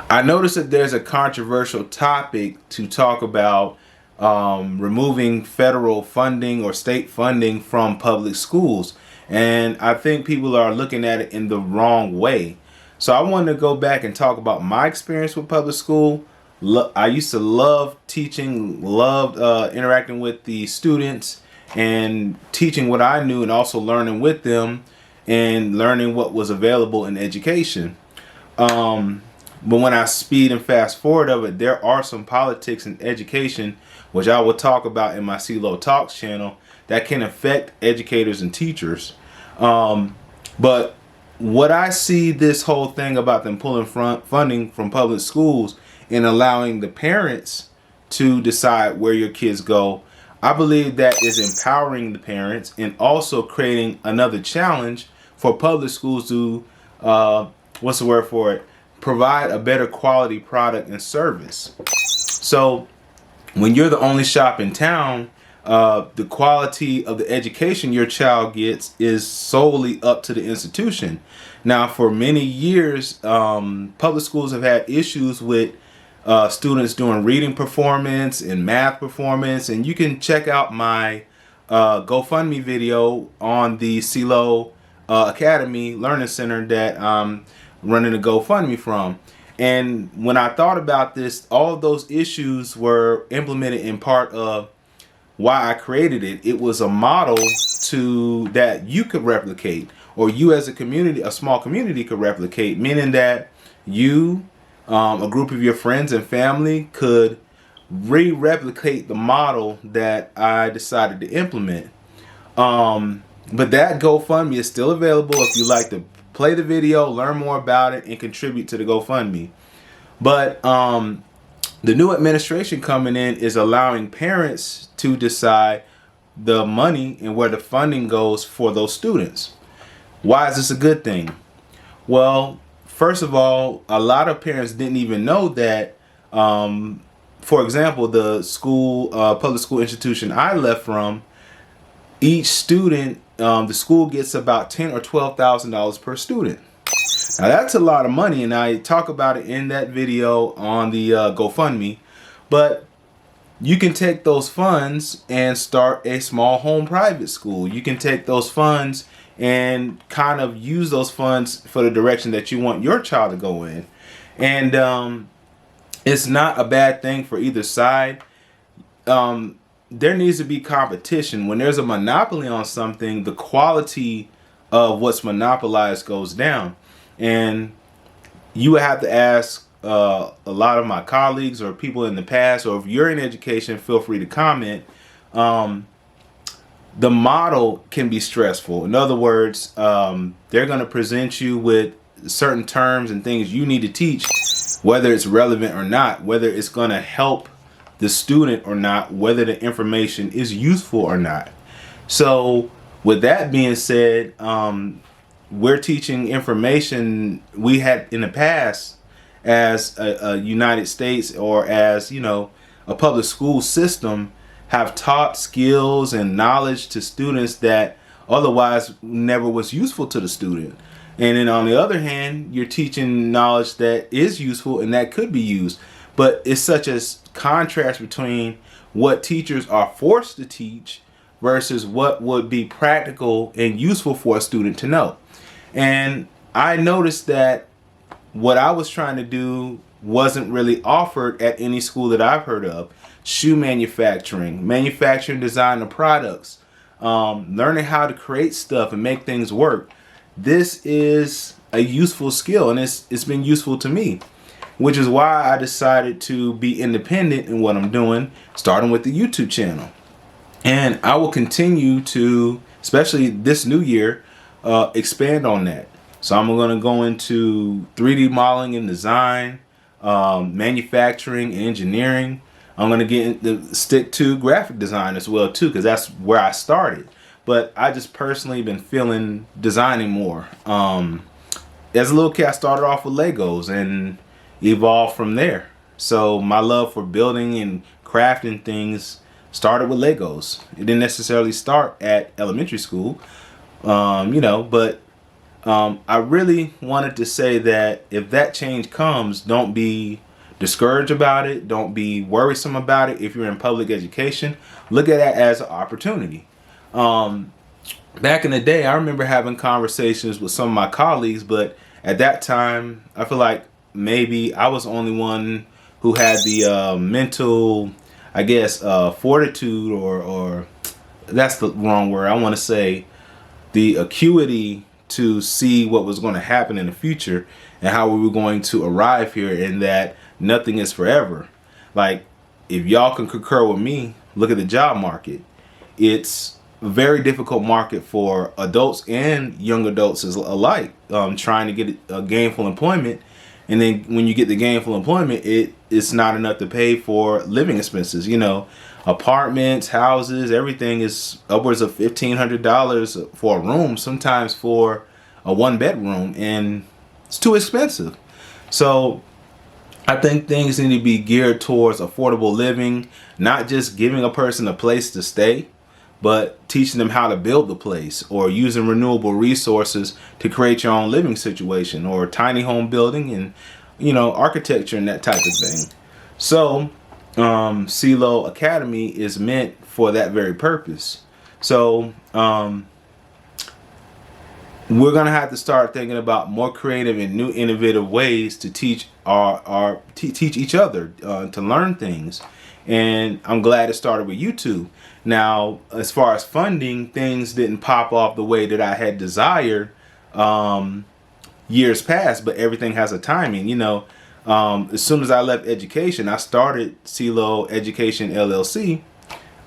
I noticed that there's a controversial topic to talk about removing federal funding or state funding from public schools. And I think people are looking at it in the wrong way. So I wanted to go back and talk about my experience with public school. I used to love teaching, loved interacting with the students and teaching what I knew and also learning with them and learning what was available in education. But when I speed and fast forward of it, there are some politics in education, which I will talk about in my CeeLo Talks channel, that can affect educators and teachers. But what I see this whole thing about them pulling funding from public schools and allowing the parents to decide where your kids go, I believe that is empowering the parents and also creating another challenge for public schools to, what's the word for it? Provide a better quality product and service. So when you're the only shop in town, the quality of the education your child gets is solely up to the institution. Now, for many years, public schools have had issues with students doing reading performance and math performance, and you can check out my GoFundMe video on the CeeLo Academy Learning Center that running a GoFundMe from. And when I thought about this, all of those issues were implemented in part of why I created it. It was a model to that you could replicate, or you as a community, a small community, could replicate, meaning that you, a group of your friends and family, could replicate the model that I decided to implement. But that GoFundMe is still available if you like to play the video, learn more about it, and contribute to the GoFundMe. But the new administration coming in is allowing parents to decide the money and where the funding goes for those students. Why is this a good thing? Well, first of all, a lot of parents didn't even know that, for example, the school, public school institution I left from, each student, the school gets about $10,000 or $12,000 per student. Now that's a lot of money, and I talk about it in that video on the GoFundMe. But you can take those funds and start a small home private school. You can take those funds and kind of use those funds for the direction that you want your child to go in. And it's not a bad thing for either side. There needs to be competition. When there's a monopoly on something, the quality of what's monopolized goes down. And you would have to ask a lot of my colleagues or people in the past, or if you're in education, feel free to comment. The model can be stressful. In other words, they're going to present you with certain terms and things you need to teach, whether it's relevant or not, whether it's going to help the student or not, whether the information is useful or not. So with that being said, we're teaching information we had in the past as a United States, or as, you know, a public school system, have taught skills and knowledge to students that otherwise never was useful to the student. And then on the other hand, you're teaching knowledge that is useful and that could be used. But it's such a contrast between what teachers are forced to teach versus what would be practical and useful for a student to know. And I noticed that what I was trying to do wasn't really offered at any school that I've heard of. Shoe manufacturing, manufacturing design of products, learning how to create stuff and make things work. This is a useful skill, and it's been useful to me, which is why I decided to be independent in what I'm doing, starting with the YouTube channel. And I will continue to, especially this new year, expand on that. So I'm going to go into 3D modeling and design, manufacturing and engineering. I'm going to stick to graphic design as well too, because that's where I started. But I just personally been feeling designing more. As a little kid, I started off with Legos and evolved from there. So my love for building and crafting things started with Legos. It didn't necessarily start at elementary school, you know, but I really wanted to say that if that change comes, don't be discouraged about it. Don't be worrisome about it. If you're in public education, look at it as an opportunity. Back in the day, I remember having conversations with some of my colleagues, but at that time, I feel like maybe I was the only one who had the mental, I guess, fortitude, or that's the wrong word. I want to say the acuity to see what was going to happen in the future and how we were going to arrive here, and that nothing is forever. Like, if y'all can concur with me, look at the job market. It's a very difficult market for adults and young adults alike, trying to get gainful employment. And then when you get the gainful employment, it's not enough to pay for living expenses. You know, apartments, houses, everything is upwards of $1,500 for a room, sometimes for a 1-bedroom, and it's too expensive. So I think things need to be geared towards affordable living, not just giving a person a place to stay, but teaching them how to build the place, or using renewable resources to create your own living situation, or tiny home building, and, you know, architecture and that type of thing. So CeeLo Academy is meant for that very purpose. So we're gonna have to start thinking about more creative and new innovative ways to teach teach each other, to learn things. And I'm glad it started with YouTube. Now, as far as funding, things didn't pop off the way that I had desired years past, but everything has a timing. You know, as soon as I left education, I started CeeLo Education LLC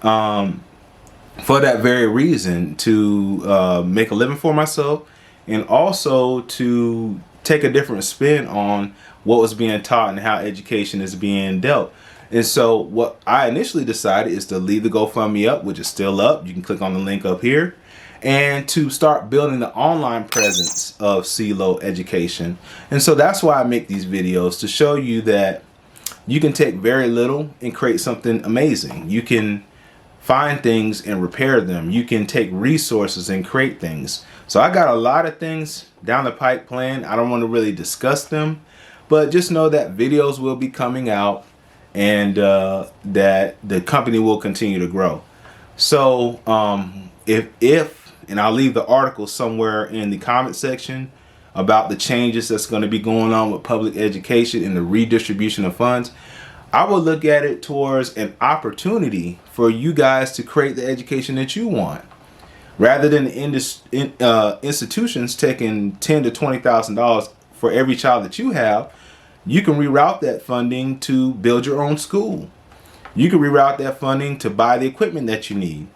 for that very reason, to make a living for myself, and also to take a different spin on what was being taught and how education is being dealt. And so what I initially decided is to leave the GoFundMe up, which is still up. You can click on the link up here, and to start building the online presence of CeeLo Education. And so that's why I make these videos, to show you that you can take very little and create something amazing. You can find things and repair them. You can take resources and create things. So I got a lot of things down the pipe planned. I don't want to really discuss them, but just know that videos will be coming out, and that the company will continue to grow. So if and I'll leave the article somewhere in the comment section about the changes that's going to be going on with public education and the redistribution of funds, I will look at it towards an opportunity for you guys to create the education that you want, rather than institutions taking $10,000 to $20,000 for every child that you have. You can reroute that funding to build your own school. You can reroute that funding to buy the equipment that you need.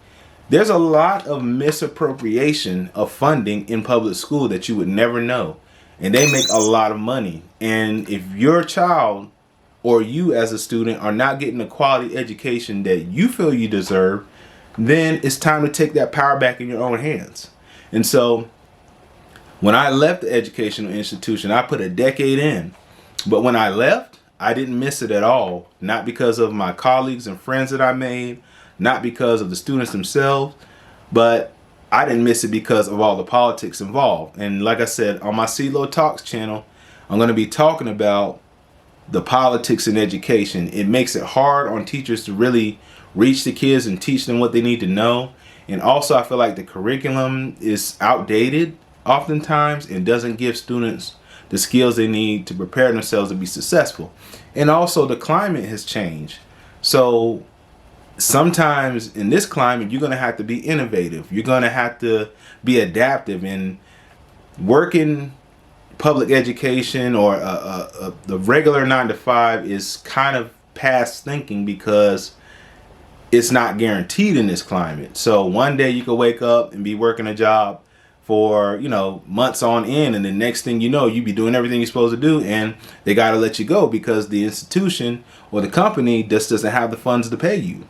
There's a lot of misappropriation of funding in public school that you would never know, and they make a lot of money. And if your child or you as a student are not getting the quality education that you feel you deserve, then it's time to take that power back in your own hands. And so when I left the educational institution, I put a decade in. But when I left, I didn't miss it at all. Not because of my colleagues and friends that I made, not because of the students themselves, but I didn't miss it because of all the politics involved. And like I said, on my CeeLo Talks channel, I'm going to be talking about the politics in education. It makes it hard on teachers to really reach the kids and teach them what they need to know. And also, I feel like the curriculum is outdated oftentimes and doesn't give students the skills they need to prepare themselves to be successful. And also, the climate has changed. So sometimes in this climate, you're going to have to be innovative. You're going to have to be adaptive. And working public education or the regular 9 to 5 is kind of past thinking, because it's not guaranteed in this climate. So one day you could wake up and be working a job for, you know, months on end, and the next thing you know, you be doing everything you're supposed to do, and they got to let you go because the institution or the company just doesn't have the funds to pay you.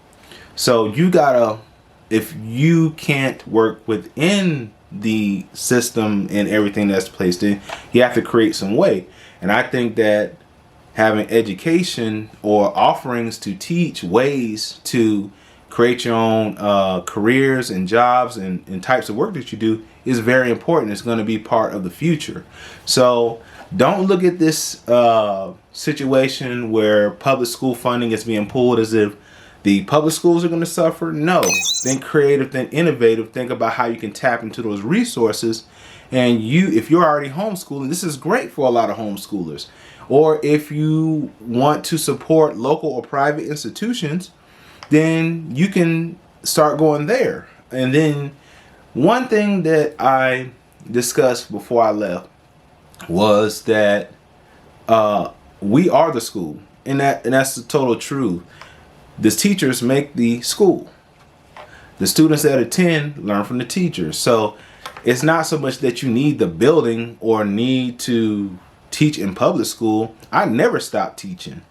So you gotta, if you can't work within the system and everything that's placed in, you have to create some way. And I think that having education or offerings to teach ways to create your own careers and jobs and types of work that you do is very important. It's going to be part of the future. So don't look at this situation where public school funding is being pulled as if the public schools are going to suffer. No, think creative, think innovative, think about how you can tap into those resources. And if you're already homeschooling, this is great for a lot of homeschoolers. Or if you want to support local or private institutions, then you can start going there. And then one thing that I discussed before I left was that we are the school, and that's the total truth. The teachers make the school. The students that attend learn from the teachers. So it's not so much that you need the building or need to teach in public school. I never stopped teaching.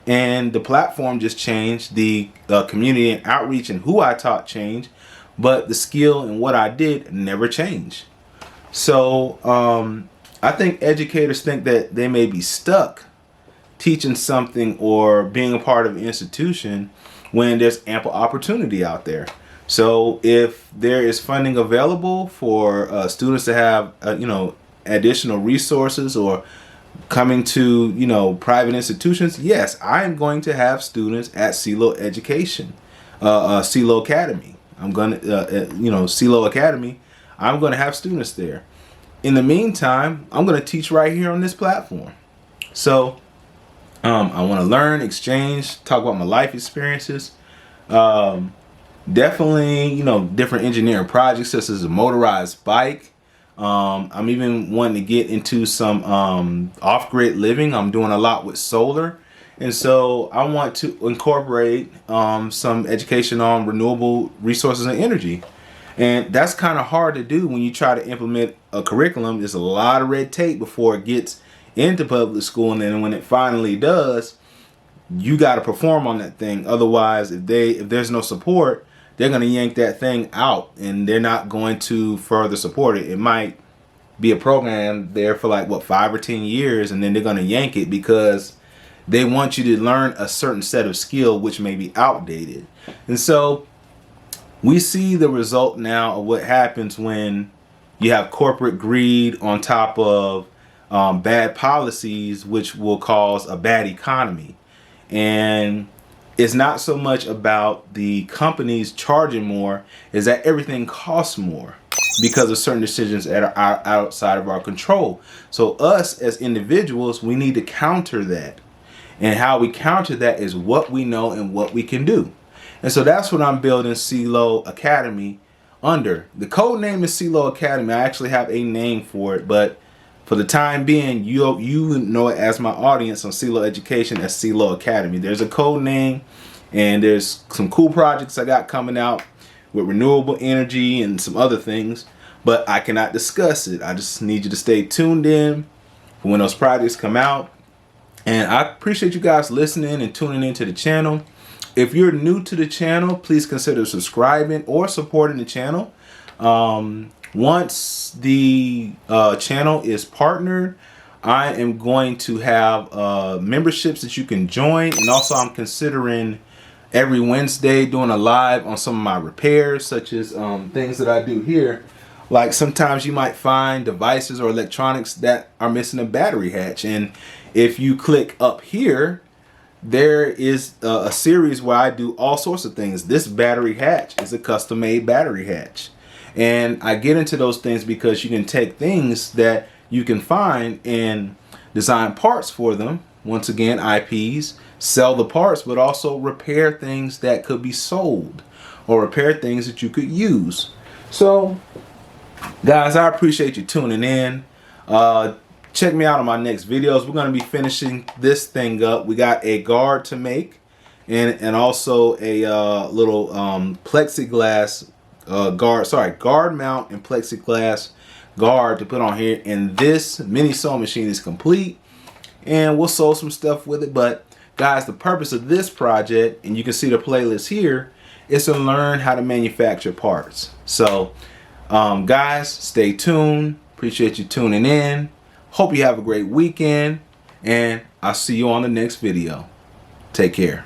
And the platform just changed. The community and outreach and who I taught changed. But the skill and what I did never changed. So I think educators think that they may be stuck teaching something or being a part of an institution when there's ample opportunity out there. So if there is funding available for students to have additional resources or coming to private institutions, yes, I am going to have students at CeeLo Education, CeeLo Academy. I'm going to CeeLo Academy. I'm going to have students there. In the meantime, I'm going to teach right here on this platform. So I want to learn, exchange, talk about my life experiences. Definitely, different engineering projects such as a motorized bike. I'm even wanting to get into some off-grid living. I'm doing a lot with solar. And so I want to incorporate some education on renewable resources and energy. And that's kind of hard to do when you try to implement a curriculum. There's a lot of red tape before it gets into public school. And then when it finally does, you got to perform on that thing. Otherwise, if there's no support, they're going to yank that thing out and they're not going to further support it. It might be a program there for 5 or 10 years, and then they're going to yank it because they want you to learn a certain set of skill which may be outdated. And so we see the result now of what happens when you have corporate greed on top of bad policies, which will cause a bad economy. And it's not so much about the companies charging more, is that everything costs more because of certain decisions that are outside of our control. So us as individuals, we need to counter that. And how we counter that is what we know and what we can do. And so that's what I'm building CeeLo Academy under. The code name is CeeLo Academy. I actually have a name for it, but for the time being, you know it as my audience on CeeLo Education as CeeLo Academy. There's a code name, and there's some cool projects I got coming out with renewable energy and some other things, but I cannot discuss it. I just need you to stay tuned in for when those projects come out. And I appreciate you guys listening and tuning into the channel. If you're new to the channel, please consider subscribing or supporting the channel. Once the channel is partnered, I am going to have memberships that you can join. And also I'm considering every Wednesday doing a live on some of my repairs, such as things that I do here. Like sometimes you might find devices or electronics that are missing a battery hatch. And if you click up here, there is a series where I do all sorts of things. This battery hatch is a custom made battery hatch. And I get into those things because you can take things that you can find and design parts for them. Once again, IPs, sell the parts, but also repair things that could be sold or repair things that you could use. So, guys, I appreciate you tuning in. Check me out on my next videos. We're going to be finishing this thing up. We got a guard to make and also a little plexiglass guard mount and plexiglass guard to put on here. And this mini sewing machine is complete, and we'll sew some stuff with it. But guys, the purpose of this project, and you can see the playlist here, is to learn how to manufacture parts. So guys, stay tuned. Appreciate you tuning in. Hope you have a great weekend, and I'll see you on the next video. Take care.